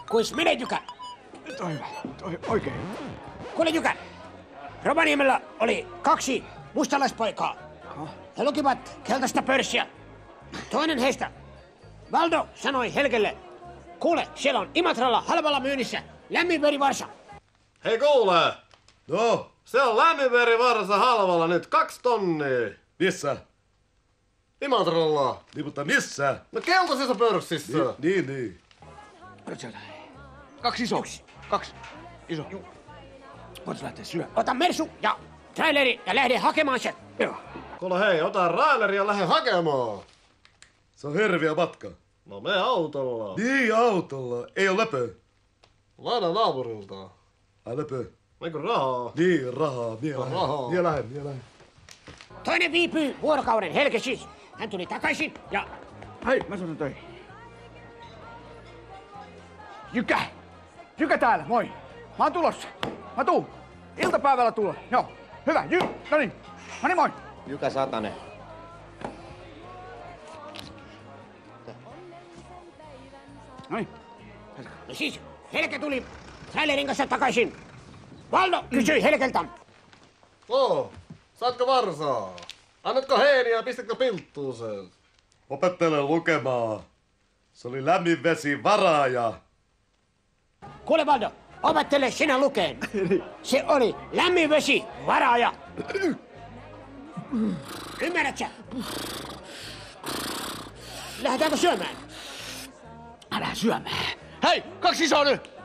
Kuis menet, Jykä? Toi hyvä, toi oikein. Kuule, Jykä. Rovaniemellä oli 2 mustalaispoikaa. He lukivat keltaista pörssiä. Toinen heistä, Valdo, sanoi Helgelle: kuule, siellä on Imatralla halvalla myynnissä lämminverivarsa. Hei kuule! No, Se on lämminverivarsa halvalla nyt 2 tonnia. missä? Imatralla. Niin, mutta missä? No keltaisessa pörssissä. Niin. Olet sieltä. 2 iso. 2 iso. Voit lähteä syömään. Ota Mersu ja traileri ja lähde hakemaan sen. Joo. Kuule hei, ota raileri ja lähde hakemaan. Se on hirviä matka. No me autolla. Niin, autolla. Ei oo läpö. Laina naapurilta. Ai läpö. Eikö rahaa? Niin, rahaa. Rahaa. Mie lähen. Toinen viipyy vuorokauden, Helge siis. Hän tuli takaisin ja... Hei, mä sanon töihin. Jykä! Jykä täällä, moi! Mä oon tulossa. Mä tuun. Iltapäivällä tulla. Joo. Hyvä, noniin. Moi. Jykä Satanen. Noniin. No siis, Helge tuli trailerin kanssa takaisin. Valdo kysyi Helgeltä: Saatko varsaa? Annatko heiniä ja pistätkö pilttuuseen? Opettele lukemaan. Se oli lämmin vesi varaaja. kuule Valdo, opettele sinä lukeen. Se oli lämmin vesi varaaja. Ymmärrätkö? Lähdetäänkö syömään? Älä syömään. Hei, 2 isoa nyt!